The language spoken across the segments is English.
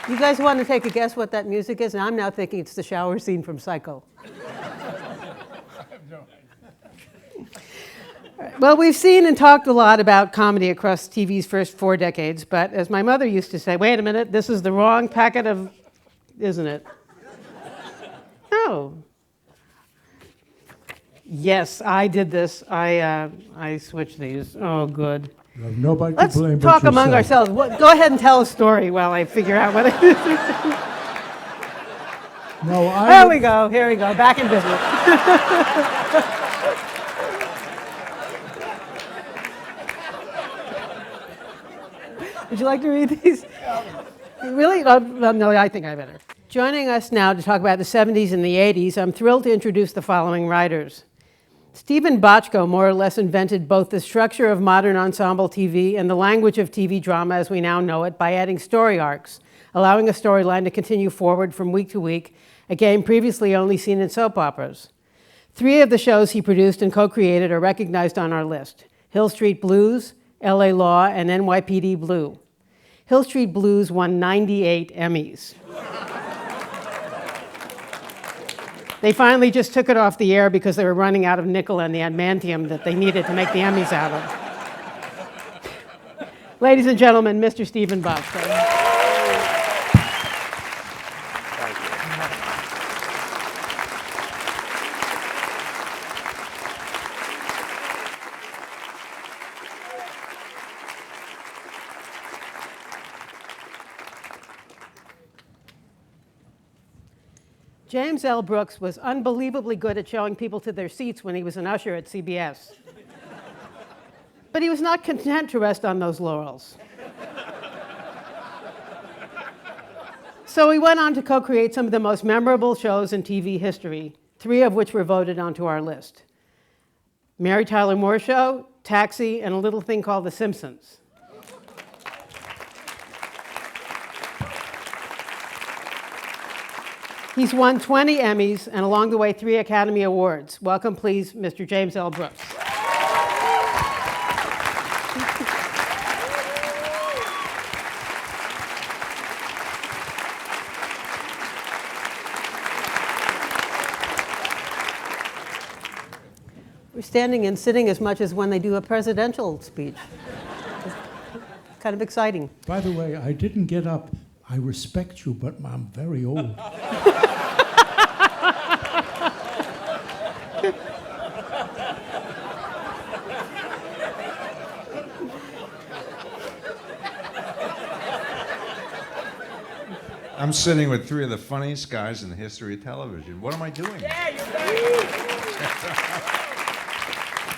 You guys want to take a guess what that music is? And I'm now thinking it's the shower scene from Psycho. Well, we've seen and talked a lot about comedy across TV's first 4 decades, but as my mother used to say, wait a minute, this is the wrong packet of, isn't it? No. Yes, I did this. I switched these. Oh, good. You have nobody Let's to blame talk but among yourself. ourselves. Go ahead and tell a story while I figure out what it is. No, Here we go. Here we go. Back in business. Would you like to read these? Really? No, I think I better. Joining us now to talk about the 70s and the 80s, I'm thrilled to introduce the following writers. Steven Bochco more or less invented both the structure of modern ensemble TV and the language of TV drama as we now know it by adding story arcs, allowing a storyline to continue forward from week to week, a game previously only seen in soap operas. 3 of the shows he produced and co-created are recognized on our list: Hill Street Blues, LA Law, and NYPD Blue. Hill Street Blues won 98 Emmys. They finally just took it off the air because they were running out of nickel and the adamantium that they needed to make the Emmys out of. Ladies and gentlemen, Mr. Steven Bochco. James L. Brooks was unbelievably good at showing people to their seats when he was an usher at CBS. But he was not content to rest on those laurels. So he went on to co-create some of the most memorable shows in TV history, 3 of which were voted onto our list: Mary Tyler Moore Show, Taxi, and a little thing called The Simpsons. He's won 20 Emmys and along the way 3 Academy Awards. Welcome, please, Mr. James L. Brooks. We're standing and sitting as much as when they do a presidential speech. It's kind of exciting. By the way, I didn't get up. I respect you, but I'm very old. I'm sitting with 3 of the funniest guys in the history of television. What am I doing? Yeah, you're right.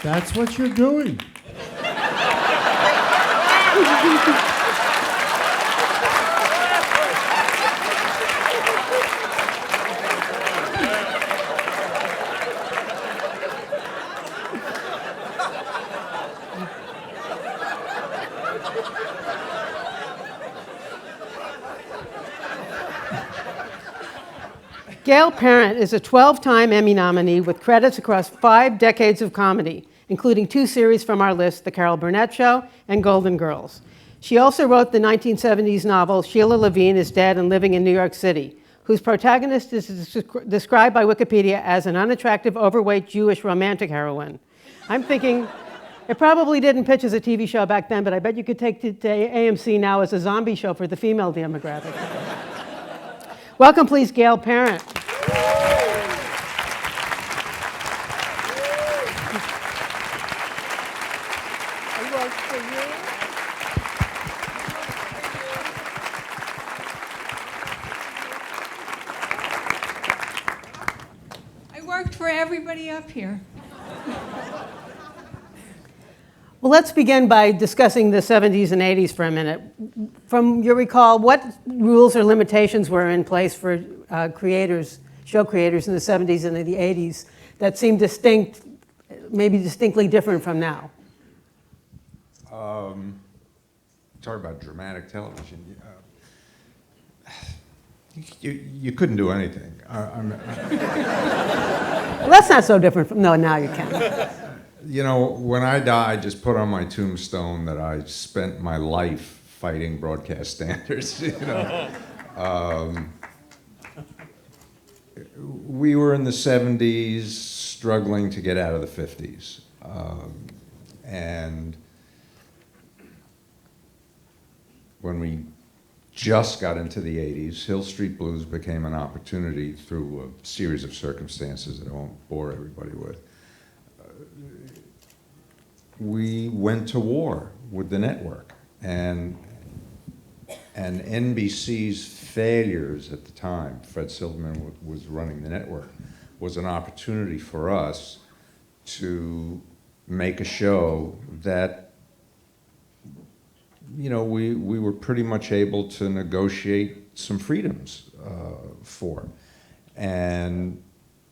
That's what you're doing. Gail Parent is a 12-time Emmy nominee with credits across 5 decades of comedy, including 2 series from our list, The Carol Burnett Show and Golden Girls. She also wrote the 1970s novel Sheila Levine is Dead and Living in New York City, whose protagonist is described by Wikipedia as an unattractive, overweight Jewish romantic heroine. I'm thinking, it probably didn't pitch as a TV show back then, but I bet you could take it to AMC now as a zombie show for the female demographic. Welcome, please, Gail Parent. I worked for everybody up here. Well, let's begin by discussing the 70s and 80s for a minute. From your recall, what rules or limitations were in place for show creators in the 70s and the 80s that seem distinct, maybe distinctly different from now? Talk about dramatic television. You couldn't do anything. Well, that's not so different from, no, now you can. You know, when I die, I just put on my tombstone that I spent my life fighting broadcast standards, you know. We were in the 70s, struggling to get out of the 50s. And when we just got into the 80s, Hill Street Blues became an opportunity through a series of circumstances that I won't bore everybody with. We went to war with the network, and NBC's failures at the time, Fred Silverman was running the network, was an opportunity for us to make a show that, you know, we were pretty much able to negotiate some freedoms for. And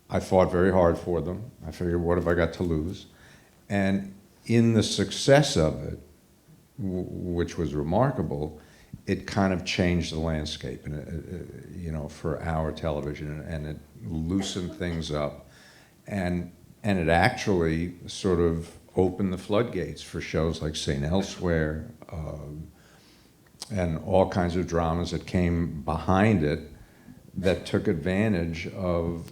I fought very hard for them. I figured, what have I got to lose? And in the success of it, which was remarkable, it kind of changed the landscape, and you know, for our television, and it loosened things up, and it actually sort of opened the floodgates for shows like St. Elsewhere, and all kinds of dramas that came behind it that took advantage of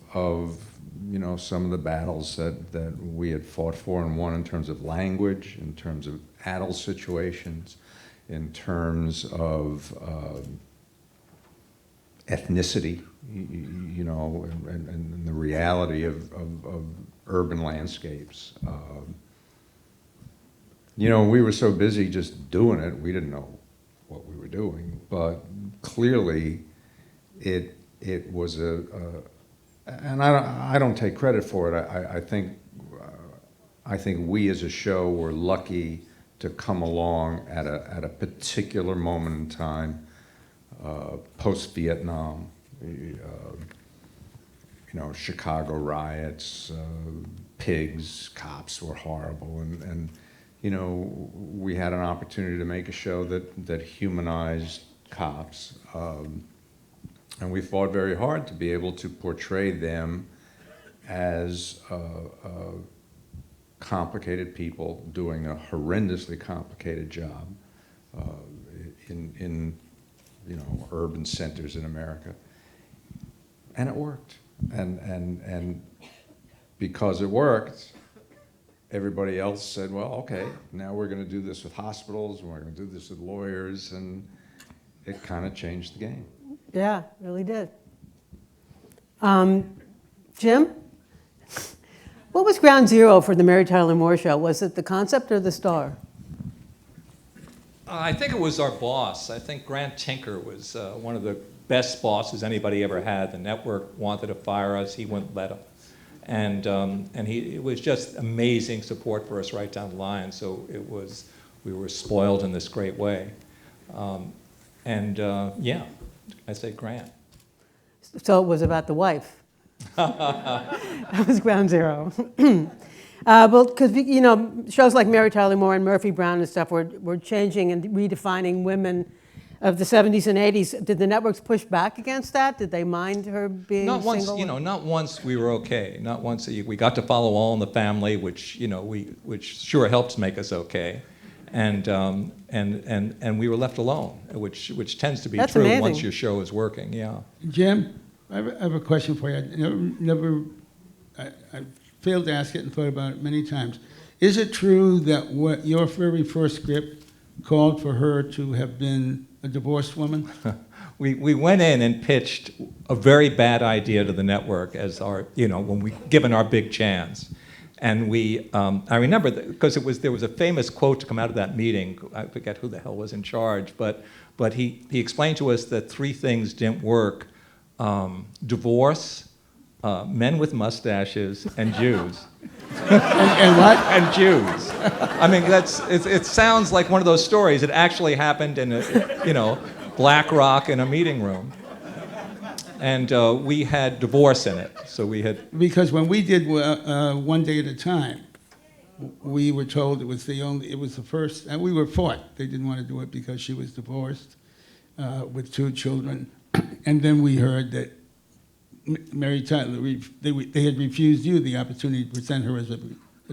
you know, some of the battles that we had fought for and won in terms of language, in terms of adult situations, in terms of ethnicity, you know, and the reality of urban landscapes. You know, we were so busy just doing it, we didn't know what we were doing, but clearly it was and I don't take credit for it. I think we as a show were lucky to come along at a particular moment in time, post-Vietnam, you know, Chicago riots, pigs, cops were horrible, and you know, we had an opportunity to make a show that humanized cops, and we fought very hard to be able to portray them as complicated people doing a horrendously complicated job in you know, urban centers in America, and it worked. And because it worked, everybody else said, well, okay, now we're going to do this with hospitals, and we're going to do this with lawyers, and it kind of changed the game. Yeah, it really did. Jim? What was ground zero for the Mary Tyler Moore Show? Was it the concept or the star? I think it was our boss. I think Grant Tinker was one of the best bosses anybody ever had. The network wanted to fire us. He wouldn't let him. And it was just amazing support for us right down the line. So we were spoiled in this great way. Yeah, I say Grant. So it was about the wife. That was ground zero. Well, because, you know, shows like Mary Tyler Moore and Murphy Brown and stuff were changing and redefining women of the 70s and 80s. Did the networks push back against that? Did they mind her being not once, single? you know, not once we were okay. Not once we got to follow All in the Family, which, you know, which sure helps make us okay. And we were left alone, which tends to be That's true amazing. once your show is working. Yeah. Jim, I have a question for you. I failed to ask it and thought about it many times. Is it true that what your very first script called for her to have been a divorced woman? We went in and pitched a very bad idea to the network as our, you know, when we given our big chance. And I remember, because there was a famous quote to come out of that meeting. I forget who the hell was in charge, but he explained to us that three things didn't work: divorce, men with mustaches, and Jews. and what? And Jews. I mean, it sounds like one of those stories. It actually happened in a, you know, Black Rock in a meeting room. And we had divorce in it, so we had... Because when we did One Day at a Time, we were told it was the first, and we were fought. They didn't want to do it because she was divorced with 2 children. And then we heard that Mary Tyler, they had refused you the opportunity to present her as a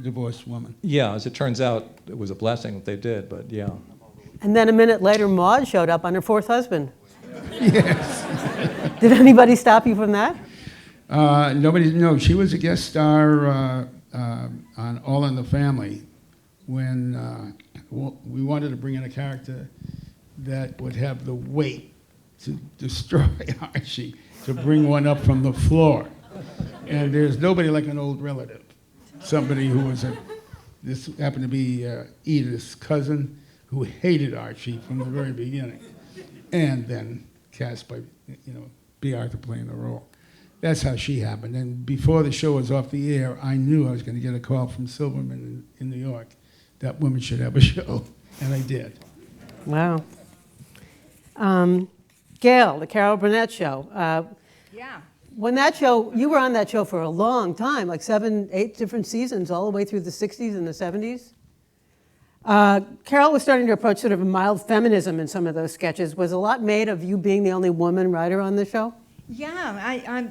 divorced woman. Yeah, as it turns out, it was a blessing that they did, but yeah. And then a minute later, Maude showed up on her 4th husband. Yes. Did anybody stop you from that? Nobody, no, she was a guest star on All in the Family when we wanted to bring in a character that would have the weight to destroy Archie, to bring one up from the floor. And there's nobody like an old relative, somebody who was this happened to be Edith's cousin, who hated Archie from the very beginning, and then cast by, B. Arthur playing the role. That's how she happened. And before the show was off the air, I knew I was going to get a call from Silverman in New York that women should have a show, and I did. Wow. Gail, the Carol Burnett show. Yeah. When that show, you were on that show for a long time, like 7, 8 different seasons, all the way through the 60s and the 70s. Carol was starting to approach sort of a mild feminism in some of those sketches. Was a lot made of you being the only woman writer on the show? Yeah,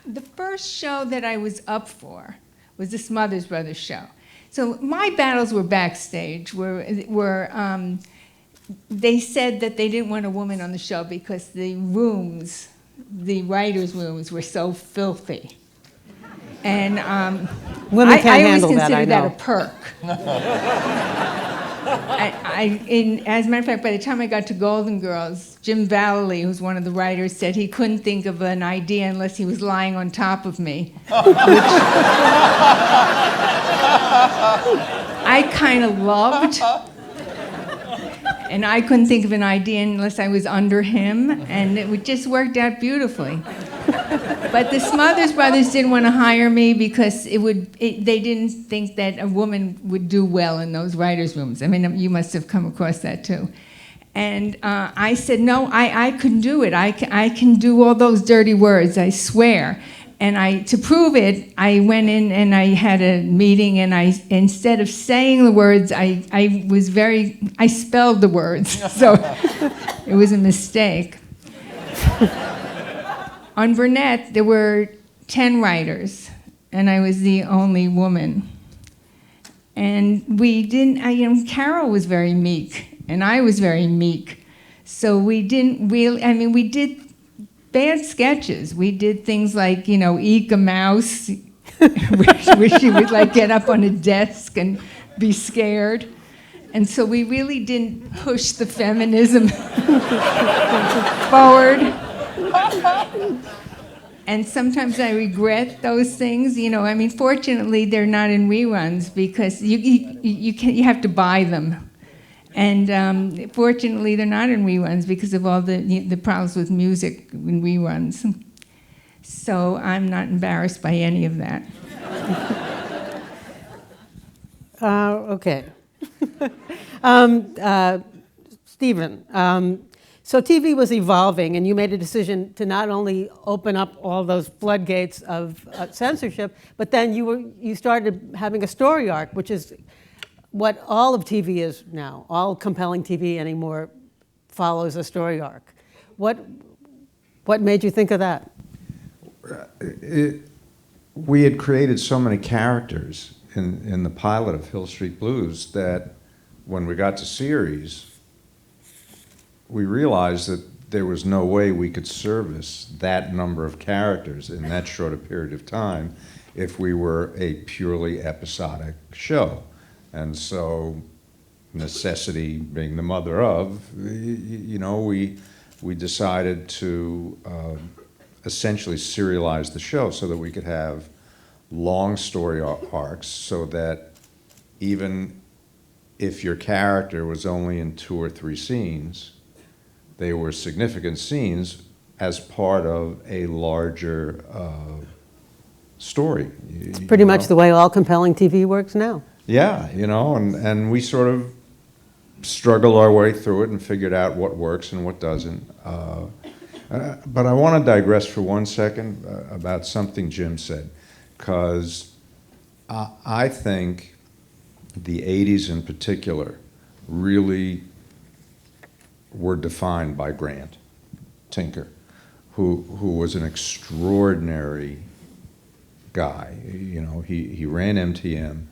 the first show that I was up for was the Smothers Brothers show. So my battles were backstage, they said that they didn't want a woman on the show because the rooms, the writers' rooms, were so filthy. And Women can't handle that, I I always considered know. that a perk. As a matter of fact, by the time I got to Golden Girls, Jim Vallely, who's one of the writers, said he couldn't think of an idea unless he was lying on top of me. I kind of loved. And I couldn't think of an idea unless I was under him, and it just worked out beautifully. But the Smothers Brothers didn't want to hire me because they didn't think that a woman would do well in those writers' rooms. I mean, you must have come across that too. And I said, no, I can do it. I can do all those dirty words, I swear. And to prove it, I went in and I had a meeting, and instead of saying the words, I spelled the words, so it was a mistake. On Burnett, there were 10 writers, and I was the only woman. And we didn't, Carol was very meek, and I was very meek. So we didn't really, we did bad sketches. We did things like, Eek a Mouse, where she would get up on a desk and be scared. And so we really didn't push the feminism forward. And sometimes I regret those things. Fortunately, they're not in reruns because you have to buy them. And fortunately, they're not in reruns because of all the problems with music in reruns. So I'm not embarrassed by any of that. Okay. Stephen, so TV was evolving, and you made a decision to not only open up all those floodgates of censorship, but then you started having a story arc, which is what all of TV is now. All compelling TV anymore follows a story arc. What made you think of that? We had created so many characters in the pilot of Hill Street Blues that when we got to series, we realized that there was no way we could service that number of characters in that short a period of time if we were a purely episodic show. And so, necessity being the mother of, we decided to essentially serialize the show so that we could have long story arcs, so that even if your character was only in 2 or 3 scenes, they were significant scenes as part of a larger story. It's pretty much the way all compelling TV works now. Yeah, and we sort of struggled our way through it and figured out what works and what doesn't. But I want to digress for 1 second about something Jim said, because I think the 80s in particular really were defined by Grant Tinker, who was an extraordinary guy. He ran MTM.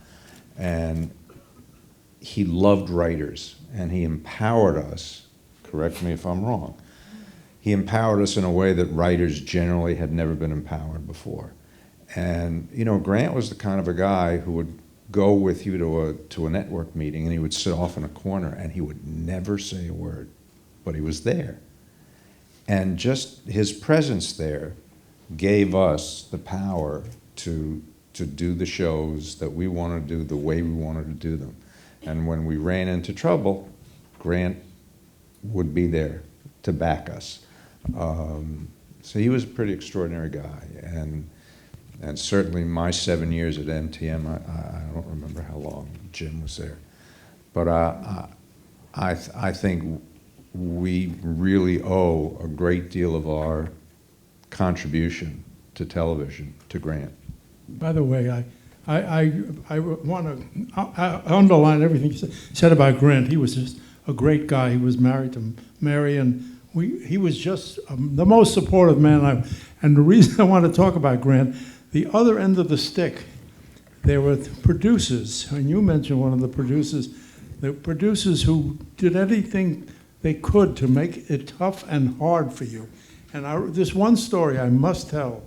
And he loved writers, and he empowered us, correct me if I'm wrong, he empowered us in a way that writers generally had never been empowered before. And, you know, Grant was the kind of a guy who would go with you to a network meeting, and he would sit off in a corner, and he would never say a word, but he was there. And just his presence there gave us the power to do the shows that we wanted to do the way we wanted to do them. And when we ran into trouble, Grant would be there to back us. So he was a pretty extraordinary guy. And certainly my 7 years at MTM, I don't remember how long Jim was there. But I think we really owe a great deal of our contribution to television to Grant. By the way, I want to underline everything you said about Grant. He was just a great guy. He was married to Mary, and he was just the most supportive man. And the reason I want to talk about Grant, the other end of the stick, there were producers, and you mentioned one of the producers who did anything they could to make it tough and hard for you. And this one story I must tell.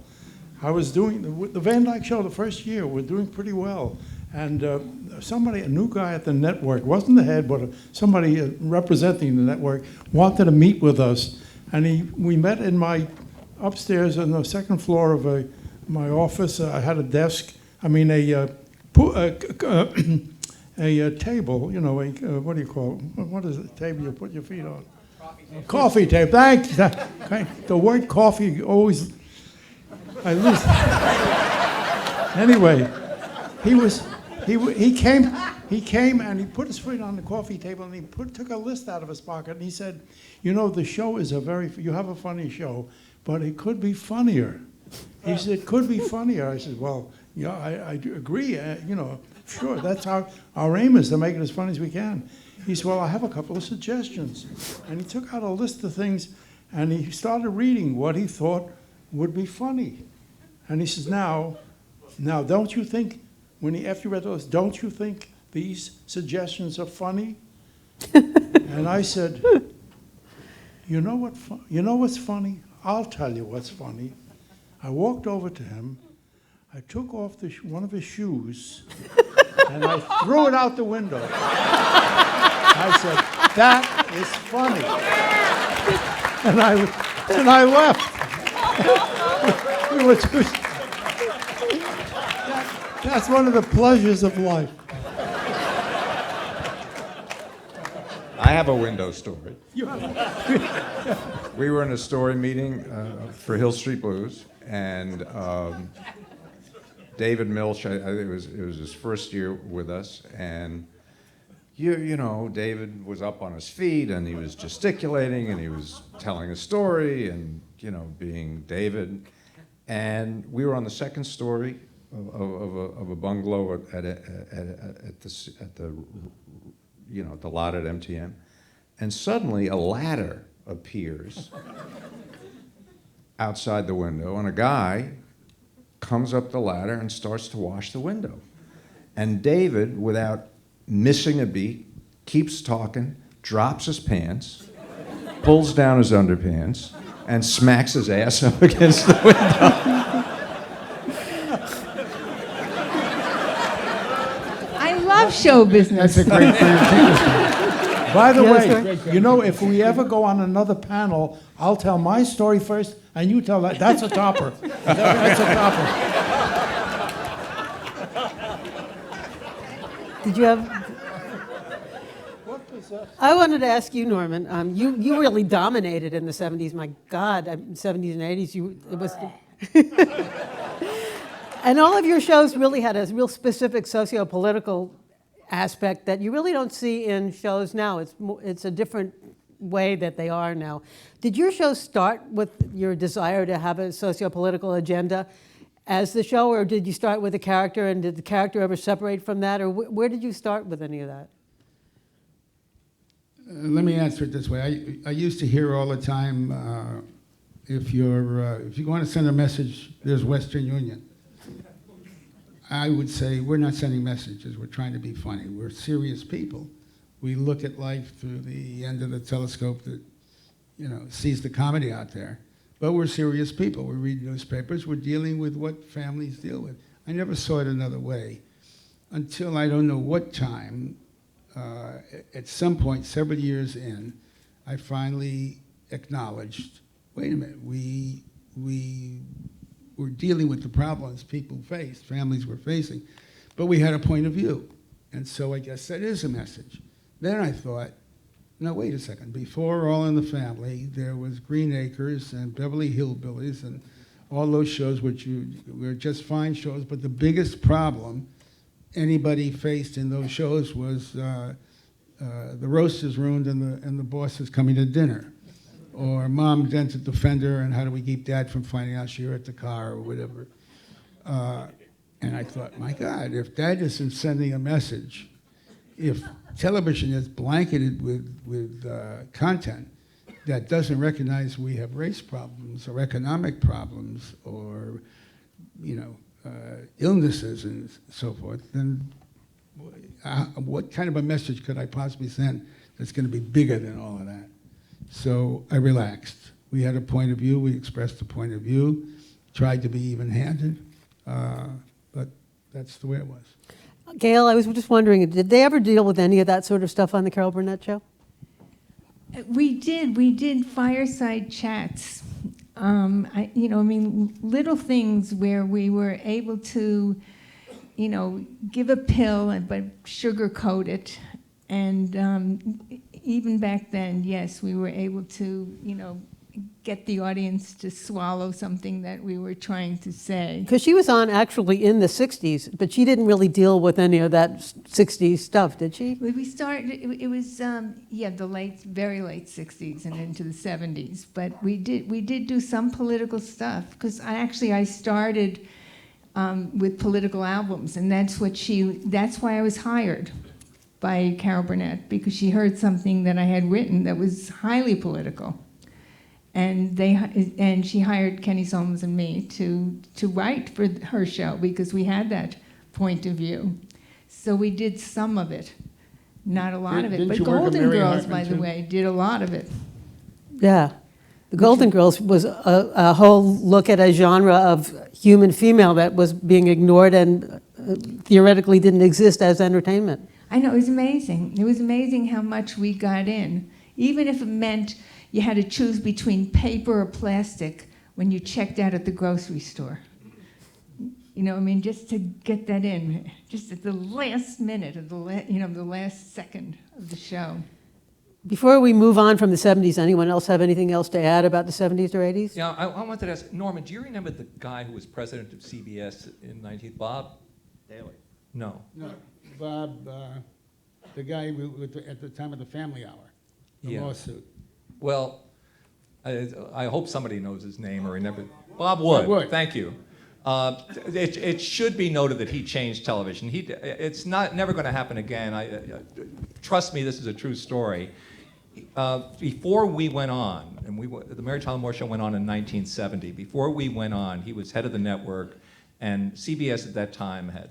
I was doing the Van Dyke show the first year. We're doing pretty well. And a new guy at the network, wasn't the head, but somebody representing the network, wanted to meet with us. And we met in my upstairs on the second floor of my office. I had a desk, a table, you know, what do you call it? What is it, table you put your feet on? Coffee table, thanks. The word coffee always, I lose. Anyway, he came and he put his feet on the coffee table and he took a list out of his pocket and he said, you know, the show is you have a funny show, but it could be funnier. He said, it could be funnier. I said, well, yeah, I do agree, you know, sure, that's our aim is to make it as funny as we can. He said, well, I have a couple of suggestions. And he took out a list of things and he started reading what he thought would be funny. And he says, now, don't you think, after you read those, don't you think these suggestions are funny? And I said, you know what's funny? I'll tell you what's funny. I walked over to him, I took off one of his shoes, and I threw it out the window. I said, that is funny. And I left. That's one of the pleasures of life. I have a window story. We were in a story meeting for Hill Street Blues, and David Milch, I think it was his first year with us, and you know, David was up on his feet, and he was gesticulating, and he was telling a story, and, you know, being David. And we were on the second story of a bungalow at the you know, the lot at MTM, and suddenly a ladder appears outside the window, and a guy comes up the ladder and starts to wash the window. And David, without missing a beat, keeps talking, drops his pants, pulls down his underpants, and smacks his ass up against the window. I love show business. That's a great thing. By the way, you know, if we ever go on another panel, I'll tell my story first, and you tell that. That's a topper. That's a topper. Did you have? I wanted to ask you, Norman. You really dominated in the '70s. My God, '70s and '80s. It was. And all of your shows really had a real specific socio-political aspect that you really don't see in shows now. It's a different way that they are now. Did your show start with your desire to have a socio-political agenda as the show, or did you start with a character, and did the character ever separate from that, or where did you start with any of that? Let me answer it this way. I used to hear all the time, if you want to send a message, there's Western Union. I would say, we're not sending messages, we're trying to be funny. We're serious people. We look at life through the end of the telescope that sees the comedy out there. But we're serious people. We read newspapers. We're dealing with what families deal with. I never saw it another way until I don't know what time, at some point, several years in, I finally acknowledged, wait a minute, we were dealing with the problems people faced, families were facing, but we had a point of view. And so I guess that is a message. Then I thought, no, wait a second. Before All in the Family, there was Green Acres and Beverly Hillbillies and all those shows, which were just fine shows, but the biggest problem anybody faced in those shows was the roast is ruined and the boss is coming to dinner. Or mom dented the fender and how do we keep dad from finding out she hurt the car or whatever. And I thought, my God, if that isn't sending a message, if television is blanketed with content that doesn't recognize we have race problems or economic problems or, illnesses and so forth, then what kind of a message could I possibly send that's going to be bigger than all of that? So I relaxed. We had a point of view. We expressed a point of view, tried to be even-handed, but that's the way it was. Gail, I was just wondering, did they ever deal with any of that sort of stuff on the Carol Burnett show? We did fireside chats. Little things where we were able to, give a pill but sugarcoat it. And even back then, yes, we were able to, get the audience to swallow something that we were trying to say. Because she was on actually in the 60s, but she didn't really deal with any of that 60s stuff, did she? We started, it was, the very late 60s and into the 70s. But we did do some political stuff, because I started with political albums, and that's why I was hired by Carol Burnett, because she heard something that I had written that was highly political. And she hired Kenny Solomons and me to write for her show, because we had that point of view. So we did some of it, not a lot of it. But Golden Girls, by the way, did a lot of it. Yeah. The Golden Girls was a whole look at a genre of human female that was being ignored and theoretically didn't exist as entertainment. I know, it was amazing. It was amazing how much we got in, even if it meant you had to choose between paper or plastic when you checked out at the grocery store. Just to get that in, just at the last minute of the last second of the show. Before we move on from the 70s, anyone else have anything else to add about the 70s or 80s? Yeah, I wanted to ask, Norman, do you remember the guy who was president of CBS in 19... Bob? Daly. No. No, Bob, the guy at the time of the Family Hour, the lawsuit. Well, I hope somebody knows his name or remembers. Bob Wood. Bob Wood. Thank you. It should be noted that he changed television. It's never going to happen again. Trust me, this is a true story. Before we went on, and the Mary Tyler Moore Show went on in 1970. Before we went on, he was head of the network, and CBS at that time had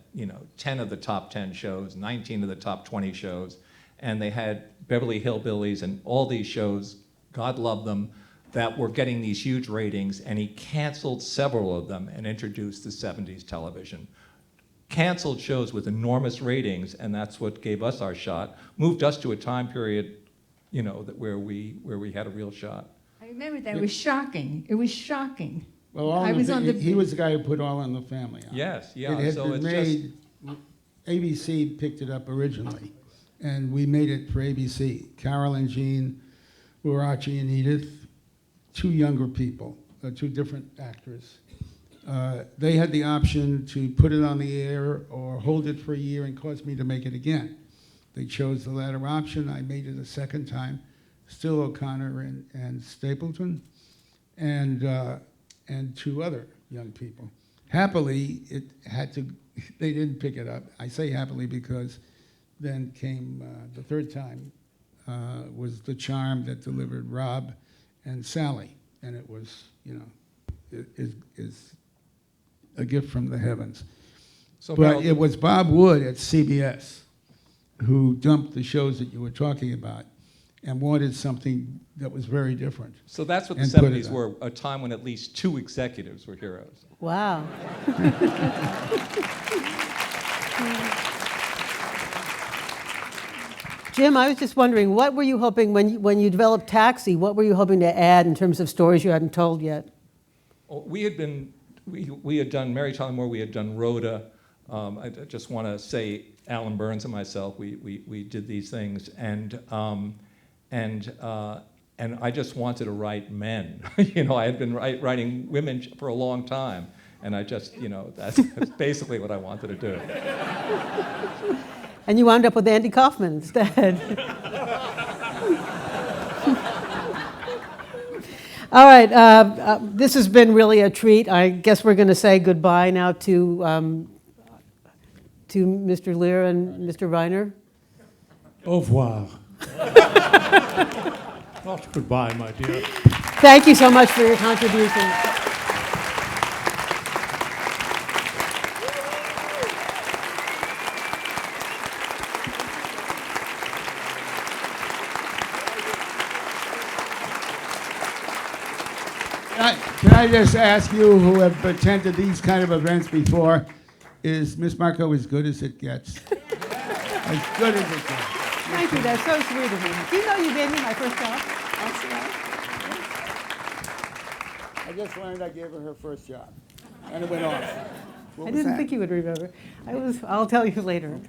10 of the top 10 shows, 19 of the top 20 shows, and they had Beverly Hillbillies and all these shows, God love them, that were getting these huge ratings, and he canceled several of them and introduced the 70s television. Canceled shows with enormous ratings, and that's what gave us our shot, moved us to a time period, where we had a real shot. I remember that. It was shocking. It was shocking. Well, he was the guy who put All in the Family on. Yes, yeah. It had so been it's made, ABC picked it up originally, and we made it for ABC. Carol and Jean were Archie and Edith, two younger people, two different actors. They had the option to put it on the air or hold it for a year and cause me to make it again. They chose the latter option. I made it a second time. Still O'Connor and Stapleton, and two other young people. Happily, they didn't pick it up. I say happily because then came the third time was The Charm that delivered Rob and Sally, and it was, is a gift from the heavens. So but it was Bob Wood at CBS who dumped the shows that you were talking about and wanted something that was very different. So that's what the And put it 70s on. were, a time when at least 2 executives were heroes. Wow. Jim, I was just wondering, what were you hoping, when you developed Taxi, what were you hoping to add in terms of stories you hadn't told yet? We had done Mary Tyler Moore, we had done Rhoda. I just want to say, Alan Burns and myself, we did these things, and I just wanted to write men. I had been writing women for a long time, and I just, that's basically what I wanted to do. And you wound up with Andy Kaufman instead. All right, this has been really a treat. I guess we're going to say goodbye now to Mr. Lear and Mr. Reiner. Au revoir. Not goodbye, my dear. Thank you so much for your contribution. Can I just ask you, who have attended these kind of events before, is Miss Markoe as good as it gets? As good as it gets. Thank you, that's so sweet of you. Do you know you gave me my first job? I just learned I gave her first job, and it went off. I didn't think you would remember. I'll tell you later.